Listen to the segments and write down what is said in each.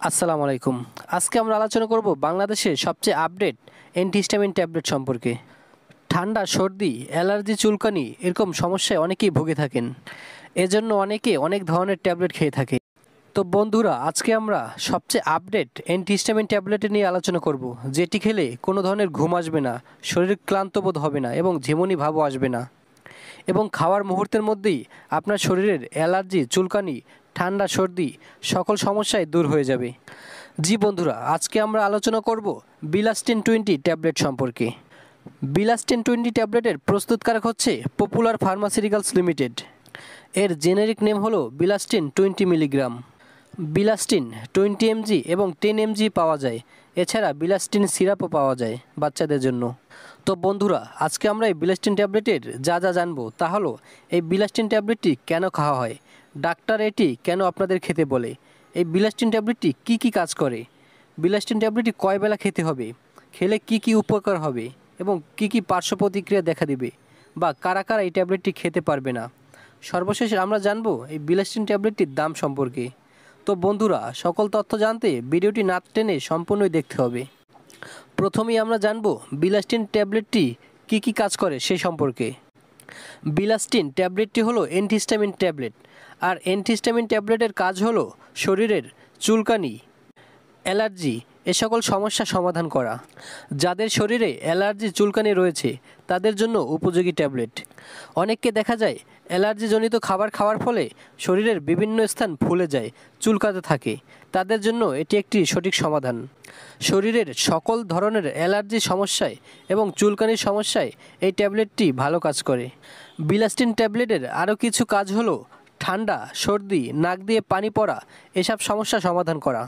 আসসালামু আলাইকুম। আজকে আমরা আলোচনা করব বাংলাদেশের সবচেয়ে আপডেট অ্যান্টিহিস্টামিন ট্যাবলেট সম্পর্কে। ঠান্ডা, সর্দি, অ্যালার্জি, চুলকানি এরকম সমস্যায় অনেকেই ভুগে থাকেন। এজন্য অনেকে অনেক ধরনের ট্যাবলেট খেয়ে থাকে। তো বন্ধুরা, আজকে আমরা সবচেয়ে আপডেট অ্যান্টিহিস্টামিন ট্যাবলেট নিয়ে আলোচনা করব, যেটি খেলে কোনো ধরনের ঘুম আসবে না, শরীর ক্লান্ত বোধ হবে না এবং ঝিমুনি ভাবও আসবে না। এবং খাওয়ার মুহূর্তের মধ্যেই আপনার শরীরের অ্যালার্জি, চুলকানি, ঠান্ডা, সর্দি সকল সমস্যাই দূর হয়ে যাবে। জি বন্ধুরা, আজকে আমরা আলোচনা করব বিলাস্টিন 20 ট্যাবলেট সম্পর্কে। বিলাস্টিন 20 ট্যাবলেটের প্রস্তুতকারক হচ্ছে পপুলার ফার্মাসিউটিক্যালস লিমিটেড। এর জেনেরিক নেম হলো বিলাস্টিন 20 মিলিগ্রাম। বিলাস্টিন 20 এমজি এবং 10 এমজি পাওয়া যায়। এছাড়া বিলাস্টিন সিরাপও পাওয়া যায় বাচ্চাদের জন্য। তো বন্ধুরা, আজকে আমরা এই বিলাস্টিন ট্যাবলেটের যা জানবো তা হলো এই বিলাস্টিন ট্যাবলেটটি কেন খাওয়া হয়, ডাক্তার এটি কেন আপনাদের খেতে বলে, এই বিলাস্টিন ট্যাবলেটটি কী কাজ করে, বিলাস্টিন ট্যাবলেটটি কয় বেলা খেতে হবে, খেলে কী উপকার হবে এবং কী পার্শ্ব প্রতিক্রিয়া দেখা দিবে বা কারা কারা এই ট্যাবলেটটি খেতে পারবে না। সর্বশেষে আমরা জানবো এই বিলাস্টিন ট্যাবলেটটির দাম সম্পর্কে। তো বন্ধুরা, সকল তথ্য জানতে ভিডিওটি না টেনে সম্পূর্ণই দেখতে হবে। প্রথমেই আমরা জানবো বিলাস্টিন ট্যাবলেটটি কী কাজ করে সে সম্পর্কে। বিলাস্টিন ট্যাবলেটটি হলো অ্যান্টিহিস্টামিন ট্যাবলেট। আর অ্যান্টিহিস্টামিন ট্যাবলেটের কাজ হলো শরীরের চুলকানি, অ্যালার্জি এ সকল সমস্যা সমাধান করা। যাদের শরীরে অ্যালার্জি, চুলকানি রয়েছে তাদের জন্য উপযোগী ট্যাবলেট। অনেককে দেখা যায় অ্যালার্জিজনিত খাবার খাওয়ার ফলে শরীরের বিভিন্ন স্থান ফুলে যায়, চুলকাতে থাকে। তাদের জন্য এটি একটি সঠিক সমাধান। শরীরের সকল ধরনের অ্যালার্জি সমস্যায় এবং চুলকানির সমস্যায় এই ট্যাবলেটটি ভালো কাজ করে। বিলাস্টিন ট্যাবলেটের আরও কিছু কাজ হলো ঠান্ডা, সর্দি, নাক দিয়ে পানি পড়া এসব সমস্যা সমাধান করা।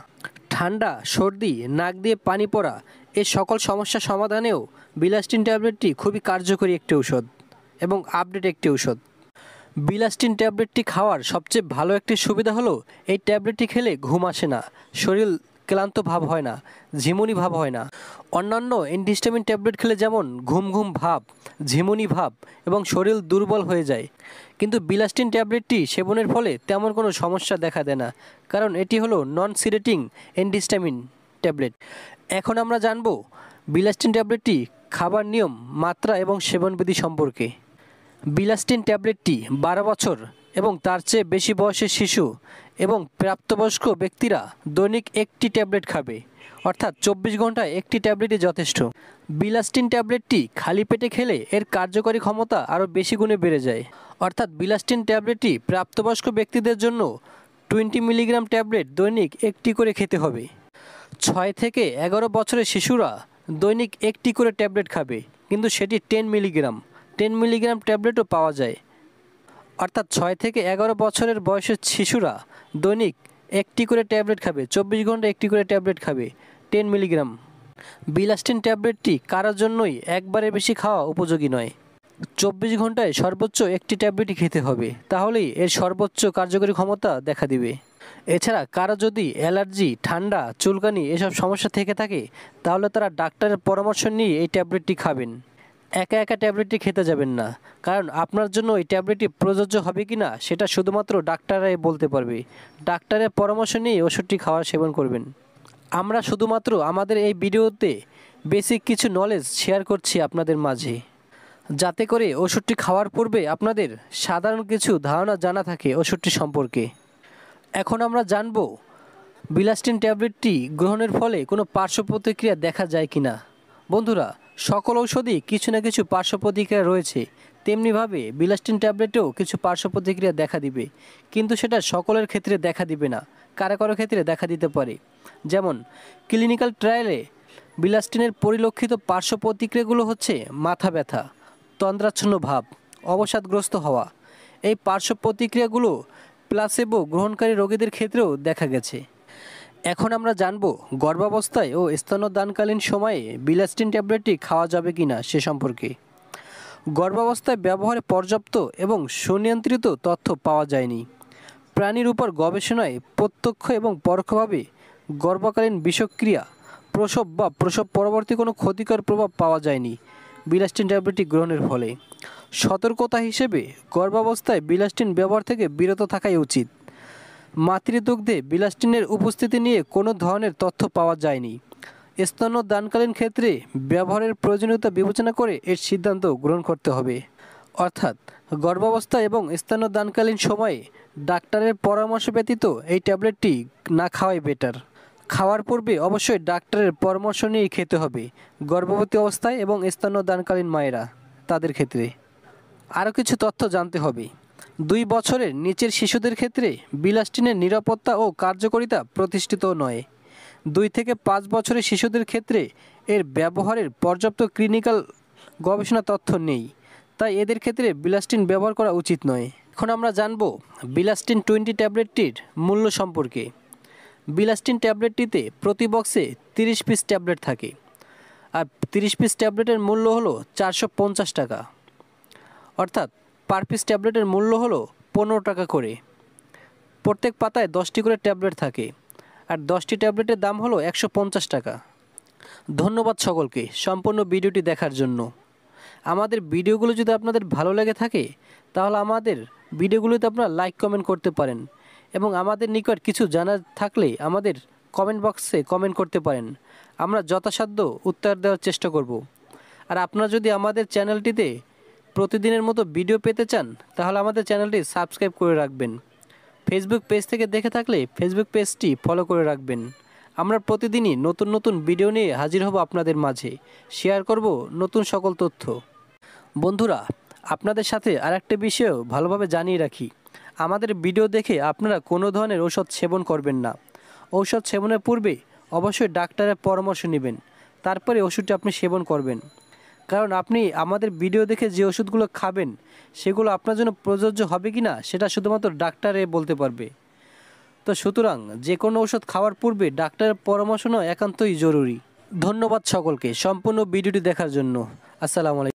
ঠান্ডা, সর্দি, নাক দিয়ে পানি পড়া এই সকল সমস্যা সমাধানেও বিলাস্টিন ট্যাবলেটটি খুবই কার্যকরী একটি ঔষধ এবং আপডেট একটি ঔষধ। বিলাস্টিন ট্যাবলেটটি খাওয়ার সবচেয়ে ভালো একটি সুবিধা হলো এই ট্যাবলেটটি খেলে ঘুম আসে না, শরীর ক্লান্ত ভাব হয় না, ঝিমুনি ভাব হয় না। অন্যান্য অ্যান্টিহিস্টামিন ট্যাবলেট খেলে যেমন ঘুম ভাব, ঝিমুনি ভাব এবং শরীর দুর্বল হয়ে যায়, কিন্তু বিলাস্টিন ট্যাবলেটটি সেবনের ফলে তেমন কোনো সমস্যা দেখা দেয় না, কারণ এটি হলো নন সিডেটিং অ্যান্টিহিস্টামিন ট্যাবলেট। এখন আমরা জানব বিলাস্টিন ট্যাবলেটটি খাবার নিয়ম, মাত্রা এবং সেবনবিধি সম্পর্কে। বিলাস্টিন ট্যাবলেটটি 12 বছর এবং তার চেয়ে বেশি বয়সের শিশু এবং প্রাপ্তবয়স্ক ব্যক্তিরা দৈনিক একটি ট্যাবলেট খাবে, অর্থাৎ 24 ঘন্টায় একটি ট্যাবলেটই যথেষ্ট। বিলাস্টিন ট্যাবলেটটি খালি পেটে খেলে এর কার্যকরী ক্ষমতা আরও বেশি গুণে বেড়ে যায়। অর্থাৎ বিলাস্টিন ট্যাবলেটটি প্রাপ্তবয়স্ক ব্যক্তিদের জন্য 20 মিলিগ্রাম ট্যাবলেট দৈনিক একটি করে খেতে হবে। 6 থেকে 11 বছরের শিশুরা দৈনিক একটি করে ট্যাবলেট খাবে, কিন্তু সেটি 10 মিলিগ্রাম 10 মিলিগ্রাম ট্যাবলেটও পাওয়া যায়। অর্থাৎ 6 থেকে 11 বছরের বয়সের শিশুরা দৈনিক একটি করে ট্যাবলেট খাবে, 24 ঘন্টা একটি করে ট্যাবলেট খাবে 10 মিলিগ্রাম। বিলাস্টিন ট্যাবলেটটি কারোর জন্যই একবারে বেশি খাওয়া উপযোগী নয়। 24 ঘন্টায় সর্বোচ্চ একটি ট্যাবলেটই খেতে হবে, তাহলেই এর সর্বোচ্চ কার্যকরী ক্ষমতা দেখা দিবে। এছাড়া কারো যদি অ্যালার্জি, ঠান্ডা, চুলকানি এসব সমস্যা থেকে থাকে তাহলে তারা ডাক্তারের পরামর্শ নিয়ে এই ট্যাবলেটটি খাবেন। একা একা ট্যাবলেটটি খেতে যাবেন না, কারণ আপনার জন্য এই ট্যাবলেটটি প্রযোজ্য হবে কি না সেটা শুধুমাত্র ডাক্তাররাই বলতে পারবে। ডাক্তারের পরামর্শ নিয়ে ওষুধটি খাওয়ার সেবন করবেন। আমরা শুধুমাত্র আমাদের এই ভিডিওতে বেসিক কিছু নলেজ শেয়ার করছি আপনাদের মাঝে, যাতে করে ওষুধটি খাওয়ার পূর্বে আপনাদের সাধারণ কিছু ধারণা জানা থাকে ওষুধটি সম্পর্কে। এখন আমরা জানব বিলাস্টিন ট্যাবলেটটি গ্রহণের ফলে কোনো পার্শ্ব প্রতিক্রিয়া দেখা যায় কি না। বন্ধুরা, সকল ঔষধই কিছু না কিছু পার্শ্ব প্রতিক্রিয়া রয়েছে, তেমনিভাবে বিলাস্টিন ট্যাবলেটেও কিছু পার্শ্ব প্রতিক্রিয়া দেখা দিবে, কিন্তু সেটা সকলের ক্ষেত্রে দেখা দিবে না, কারো কারো ক্ষেত্রে দেখা দিতে পারে। যেমন ক্লিনিক্যাল ট্রায়ালে বিলাস্টিনের পরিলক্ষিত পার্শ্ব প্রতিক্রিয়াগুলো হচ্ছে মাথা ব্যথা, তন্দ্রাচ্ছন্ন ভাব, অবসাদগ্রস্ত হওয়া। এই পার্শ্ব প্রতিক্রিয়াগুলো প্লাসেবো গ্রহণকারী রোগীদের ক্ষেত্রেও দেখা গেছে। এখন আমরা জানব গর্ভাবস্থায় ও স্তন্যদানকালীন সময়ে বিলাস্টিন ট্যাবলেটটি খাওয়া যাবে কি না সে সম্পর্কে। গর্ভাবস্থায় ব্যবহারে পর্যাপ্ত এবং সুনিয়ন্ত্রিত তথ্য পাওয়া যায়নি। প্রাণীর উপর গবেষণায় প্রত্যক্ষ এবং পরোক্ষভাবে গর্ভকালীন বিষক্রিয়া, প্রসব বা প্রসব পরবর্তী কোনো ক্ষতিকর প্রভাব পাওয়া যায়নি বিলাস্টিন ট্যাবলেটটি গ্রহণের ফলে। সতর্কতা হিসেবে গর্ভাবস্থায় বিলাস্টিন ব্যবহার থেকে বিরত থাকাই উচিত। মাতৃদুগ্ধে বিলাস্টিনের উপস্থিতি নিয়ে কোনো ধরনের তথ্য পাওয়া যায়নি। স্তন্যদানকালীন ক্ষেত্রে ব্যবহারের প্রয়োজনীয়তা বিবেচনা করে এর সিদ্ধান্ত গ্রহণ করতে হবে। অর্থাৎ গর্ভাবস্থা এবং স্তন্যদানকালীন সময়ে ডাক্তারের পরামর্শ ব্যতীত এই ট্যাবলেটটি না খাওয়াই বেটার। খাওয়ার পূর্বে অবশ্যই ডাক্তারের পরামর্শ নিয়ে খেতে হবে গর্ভবতী অবস্থায় এবং স্তন্যদানকালীন মায়েরা তাদের ক্ষেত্রে। আরও কিছু তথ্য জানতে হবে। 2 বছরের নিচের শিশুদের ক্ষেত্রে বিলাস্টিনের নিরাপত্তা ও কার্যকারিতা প্রতিষ্ঠিত নয়। 2 থেকে 5 বছরের শিশুদের ক্ষেত্রে এর ব্যবহারের পর্যাপ্ত ক্লিনিক্যাল গবেষণা তথ্য নেই, তাই এদের ক্ষেত্রে বিলাস্টিন ব্যবহার করা উচিত নয়। এখন আমরা জানব বিলাস্টিন 20 ট্যাবলেটটির মূল্য সম্পর্কে। বিলাস্টিন ট্যাবলেটটিতে প্রতি বক্সে 30 পিস ট্যাবলেট থাকে, আর 30 পিস ট্যাবলেটের মূল্য হলো 450 টাকা। অর্থাৎ পার পিস ট্যাবলেটের মূল্য হলো 15 টাকা করে। প্রত্যেক পাতায় 10টি করে ট্যাবলেট থাকে, আর 10টি ট্যাবলেটের দাম হলো 150 টাকা। ধন্যবাদ সকলকে সম্পূর্ণ ভিডিওটি দেখার জন্য। আমাদের ভিডিওগুলো যদি আপনাদের ভালো লেগে থাকে তাহলে আমাদের ভিডিওগুলোতে আপনারা লাইক কমেন্ট করতে পারেন, এবং আমাদের নিকট কিছু জানার থাকলে আমাদের কমেন্ট বক্সে কমেন্ট করতে পারেন। আমরা যথাসাধ্য উত্তর দেওয়ার চেষ্টা করব। আর আপনারা যদি আমাদের চ্যানেলটিতে প্রতিদিনের মতো ভিডিও পেতে চান তাহলে আমাদের চ্যানেলটি সাবস্ক্রাইব করে রাখবেন। ফেসবুক পেজ থেকে দেখে থাকলে ফেসবুক পেজটি ফলো করে রাখবেন। আমরা প্রতিদিনই নতুন নতুন ভিডিও নিয়ে হাজির হব আপনাদের মাঝে, শেয়ার করব নতুন সকল তথ্য। বন্ধুরা, আপনাদের সাথে আরেকটা বিষয়ও ভালোভাবে জানিয়ে রাখি। আমাদের ভিডিও দেখে আপনারা কোনো ধরনের ঔষধ সেবন করবেন না। ঔষধ সেবনের পূর্বে অবশ্যই ডাক্তারের পরামর্শ নেবেন, তারপরে ওষুধটি আপনি সেবন করবেন। কারণ আপনি আমাদের ভিডিও দেখে যে ওষুধগুলো খাবেন সেগুলো আপনার জন্য প্রযোজ্য হবে কি না সেটা শুধুমাত্র ডাক্তারে বলতে পারবে। তো সুতরাং যে কোনো ওষুধ খাওয়ার পূর্বে ডাক্তারের পরামর্শ নেওয়া একান্তই জরুরি। ধন্যবাদ সকলকে সম্পূর্ণ ভিডিওটি দেখার জন্য। আসসালামু আলাইকুম।